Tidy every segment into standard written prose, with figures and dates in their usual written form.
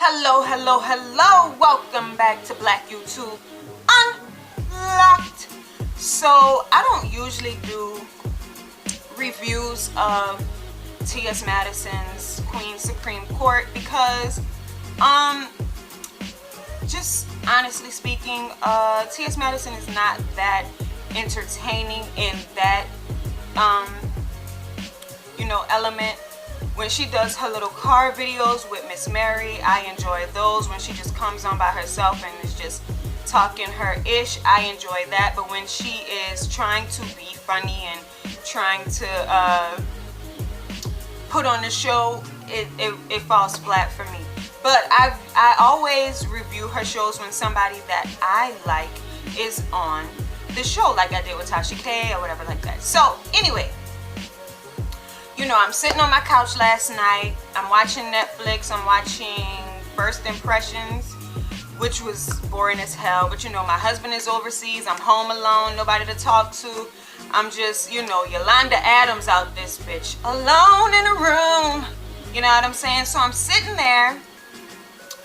Hello, hello, hello. Welcome back to Black YouTube Unlocked. So I don't usually do reviews of TS Madison's Queen Supreme Court because just honestly speaking, TS Madison is not that entertaining in that element. When she does her little car videos with Miss Mary, I enjoy those. When she just comes on by herself and is just talking her ish, I enjoy that. But when she is trying to be funny and trying to put on the show, it falls flat for me. But I always review her shows when somebody that I like is on the show, like I did with Tasha K or whatever like that. So anyway, I'm sitting on my couch last night. I'm watching Netflix. I'm watching First Impressions, which was boring as hell. But my husband is overseas. I'm home alone. Nobody to talk to. I'm just, Yolanda Adams out this bitch. Alone in a room. You know what I'm saying? So I'm sitting there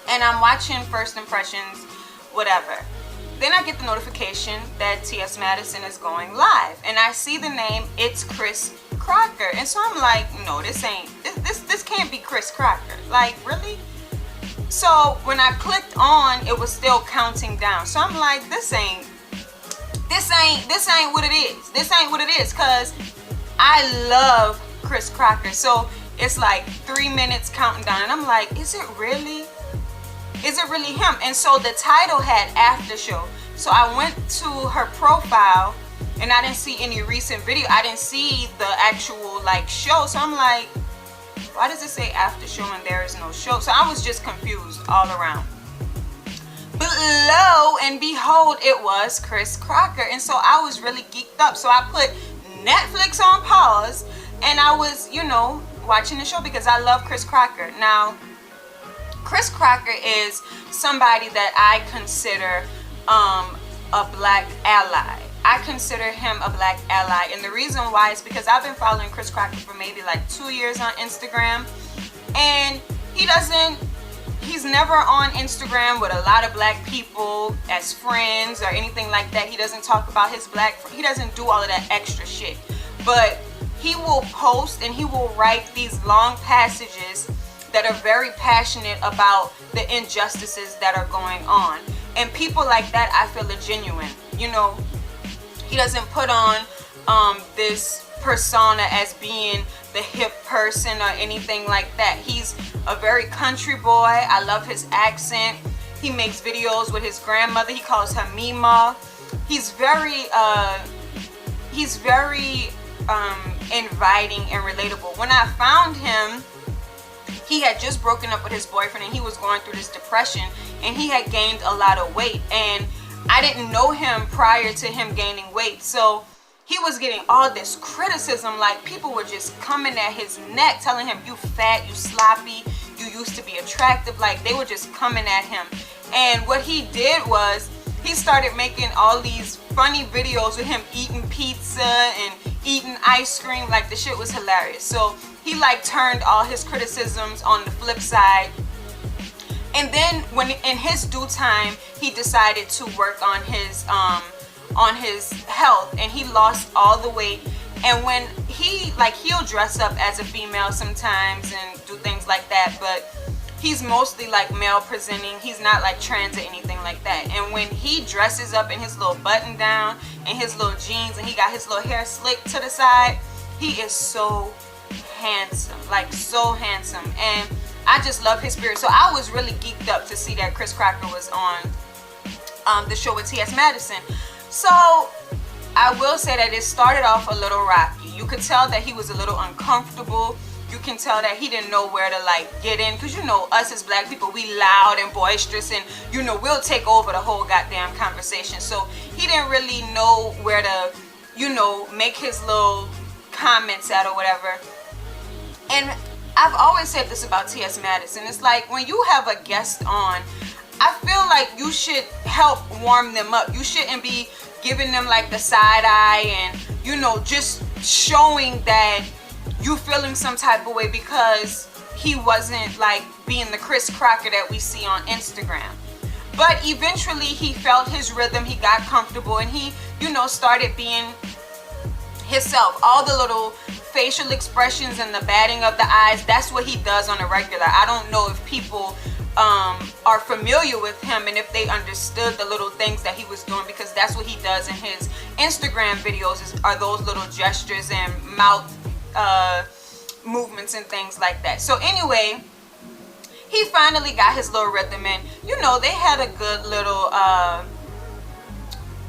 and I'm watching First Impressions, whatever. Then I get the notification that TS Madison is going live. And I see the name, it's Chris Crocker. And so I'm like, no, this can't be Chris Crocker. Like, really? So when I clicked on, it was still counting down. So I'm like, this ain't what it is. This ain't what it is, because I love Chris Crocker. So it's like 3 minutes counting down. And I'm like, is it really him? And so the title had after show. So I went to her profile and I didn't see any recent video. I didn't see the actual show. So I'm like, why does it say after show and there is no show? So I was just confused all around. But lo and behold, it was Chris Crocker. And so I was really geeked up. So I put Netflix on pause and I was, watching the show because I love Chris Crocker. Now, Chris Crocker is somebody that I consider a black ally. I consider him a black ally, and the reason why is because I've been following Chris Crocker for maybe 2 years on Instagram, and he's never on Instagram with a lot of black people as friends or anything like that. He doesn't talk about he doesn't do all of that extra shit, but he will post and he will write these long passages that are very passionate about the injustices that are going on. And people like that, I feel, are genuine. He doesn't put on this persona as being the hip person or anything like that. He's a very country boy. I love his accent. He makes videos with his grandmother. He calls her Mima. He's very inviting and relatable. When I found him, he had just broken up with his boyfriend and he was going through this depression and he had gained a lot of weight, and I didn't know him prior to him gaining weight. So he was getting all this criticism, like people were just coming at his neck telling him, you fat, you sloppy, you used to be attractive. Like, they were just coming at him. And what he did was he started making all these funny videos with him eating pizza and eating ice cream. Like, the shit was hilarious. So he turned all his criticisms on the flip side. And then when in his due time, he decided to work on his health, and he lost all the weight. And when he'll dress up as a female sometimes and do things like that, but he's mostly male presenting. He's not trans or anything like that. And when he dresses up in his little button down and his little jeans and he got his little hair slicked to the side, he is so handsome, so handsome. And I just love his spirit. So I was really geeked up to see that Chris Crocker was on the show with TS Madison. So I will say that it started off a little rocky. You could tell that he was a little uncomfortable. You can tell that he didn't know where to get in, because us as black people, we loud and boisterous, and we'll take over the whole goddamn conversation. So he didn't really know where to make his little comments at or whatever. And I've always said this about T.S. Madison. It's like, when you have a guest on, I feel like you should help warm them up. You shouldn't be giving them the side eye and, just showing that you feeling some type of way because he wasn't being the Chris Crocker that we see on Instagram. But eventually he felt his rhythm, he got comfortable, and he, you know, started being himself. All the little facial expressions and the batting of the eyes, that's what he does on a regular. I don't know if people are familiar with him and if they understood the little things that he was doing, because that's what he does in his Instagram videos, are those little gestures and mouth movements and things like that. So anyway, he finally got his little rhythm, and you know, they had a good little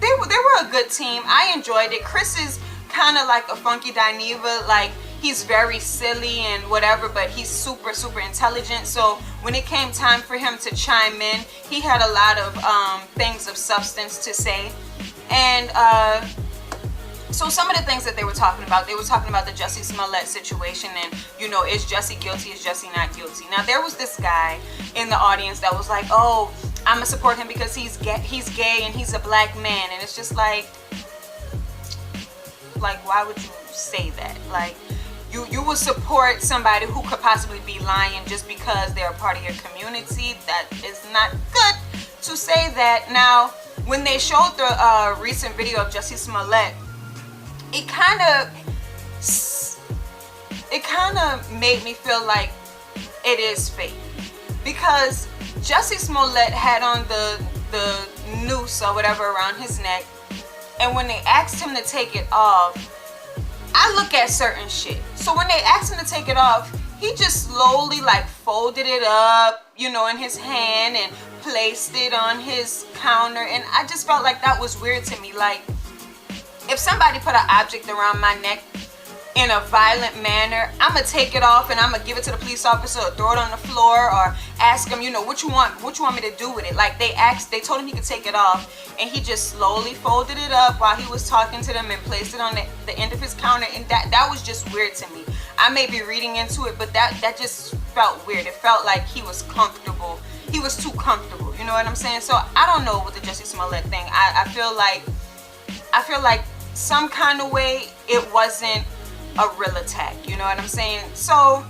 they were a good team. I enjoyed it. Chris is kind of like a funky Dineva, like he's very silly and whatever, but he's super intelligent. So when it came time for him to chime in, he had a lot of things of substance to say. And so some of the things that they were talking about the Jussie Smollett situation, and you know, is Jussie guilty, is Jussie not guilty? Now there was this guy in the audience that was like, oh, I'm gonna support him because he's gay and he's a black man. And it's just like why would you say that? Like, you would support somebody who could possibly be lying just because they're a part of your community. That is not good to say that. Now, when they showed the recent video of Jussie Smollett, it kind of made me feel like it is fake, because Jussie Smollett had on the noose or whatever around his neck, and when they asked him to take it off, I look at certain shit. So when they asked him to take it off, he just slowly like folded it up, you know, in his hand and placed it on his counter, and I just felt like that was weird to me. Like, if somebody put an object around my neck in a violent manner, I'm gonna take it off and I'm gonna give it to the police officer or throw it on the floor or ask him, you know, what you want me to do with it. Like, they told him he could take it off, and he just slowly folded it up while he was talking to them and placed it on the end of his counter, and that was just weird to me. I may be reading into it, but that just felt weird. It felt like he was comfortable. He was too comfortable, you know what I'm saying? So I don't know with the Jussie Smollett thing. I feel like some kind of way it wasn't a real attack, you know what I'm saying? So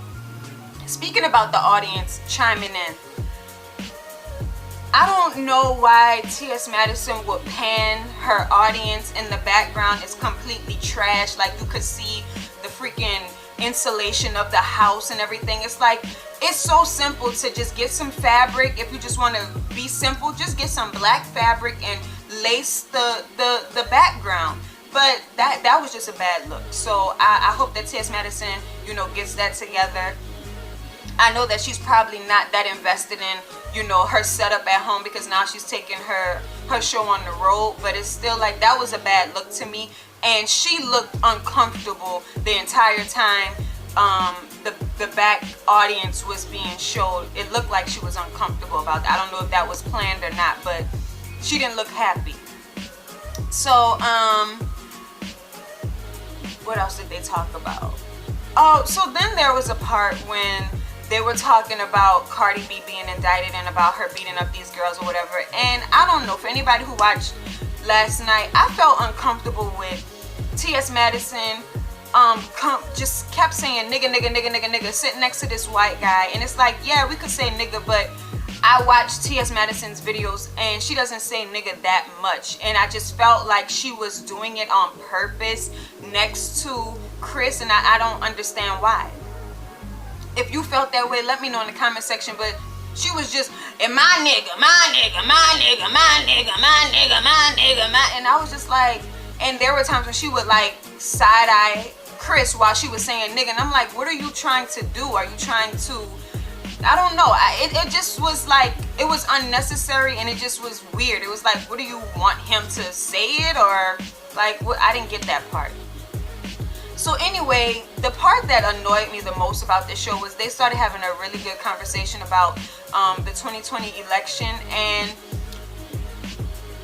speaking about the audience chiming in, I don't know why TS Madison would pan her audience in the background. It's completely trash. Like, you could see the freaking insulation of the house and everything. It's like, it's so simple to just get some fabric. If you just want to be simple, just get some black fabric and lace the background. But that was just a bad look. So I hope that TS Madison, you know, gets that together. I know that she's probably not that invested in, you know, her setup at home, because now she's taking her show on the road. But it's still like, that was a bad look to me. And she looked uncomfortable the entire time the back audience was being showed. It looked like she was uncomfortable about that. I don't know if that was planned or not, but she didn't look happy. So what else did they talk about? Oh, so then there was a part when they were talking about Cardi B being indicted and about her beating up these girls or whatever. And I don't know, for anybody who watched last night, I felt uncomfortable with TS Madison just kept saying nigga, sitting next to this white guy. And it's like, yeah, we could say nigga, but I watched TS Madison's videos and she doesn't say nigga that much. And I just felt like she was doing it on purpose next to Chris, and I don't understand why. If you felt that way, let me know in the comment section. But she was just, and my nigga, and I was just like, and there were times when she would like side-eye Chris while she was saying nigga, and I'm like, what are you trying to do? Are you trying to, I don't know. It just was like, it was unnecessary, and it just was weird. It was like, what do you want him to say it, or like, what? I didn't get that part. So anyway, the part that annoyed me the most about this show was they started having a really good conversation about the 2020 election. And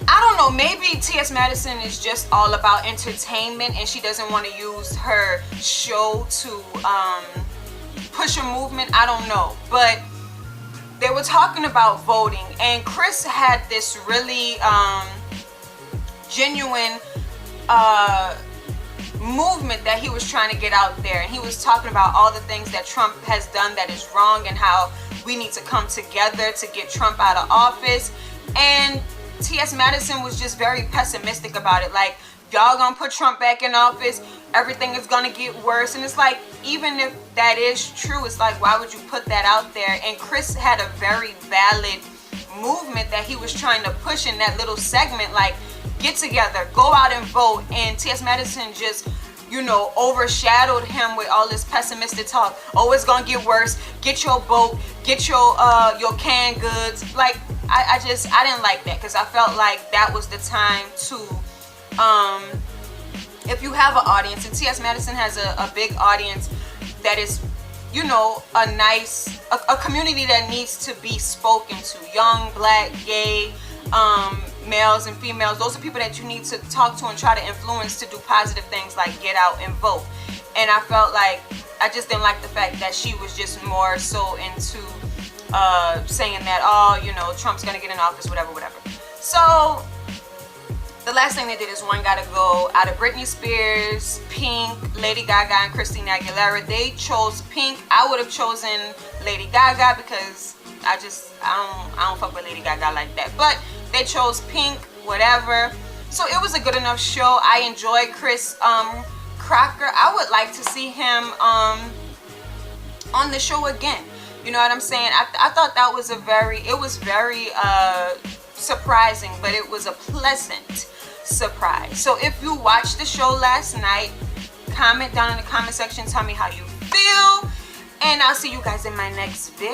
I don't know, maybe TS Madison is just all about entertainment and she doesn't want to use her show to push a movement. I don't know. But they were talking about voting, and Chris had this really genuine movement that he was trying to get out there, and he was talking about all the things that Trump has done that is wrong, and how we need to come together to get Trump out of office. And TS Madison was just very pessimistic about it. Like, y'all gonna put Trump back in office, everything is gonna get worse. And it's like, even if that is true, it's like, why would you put that out there? And Chris had a very valid movement that he was trying to push in that little segment, like, get together, go out and vote. And T.S. Madison just, you know, overshadowed him with all this pessimistic talk. Oh, it's gonna get worse, get your boat, get your canned goods. Like, I didn't like that, because I felt like that was the time to if you have an audience, and T.S. Madison has a big audience that is, you know, a community that needs to be spoken to. Young, black, gay, males and females. Those are people that you need to talk to and try to influence to do positive things like get out and vote. And I felt like, I just didn't like the fact that she was just more so into saying that, oh, you know, Trump's gonna get in office, whatever. So the last thing they did is one gotta go out of Britney Spears, Pink, Lady Gaga, and Christina Aguilera. They chose Pink. I would have chosen Lady Gaga because I don't fuck with Lady Gaga like that. But they chose Pink, whatever. So it was a good enough show. I enjoyed Chris Crocker. I would like to see him on the show again. You know what I'm saying? I thought that was very surprising, but it was a pleasant surprise. So if you watched the show last night, comment down in the comment section, tell me how you feel, and I'll see you guys in my next video.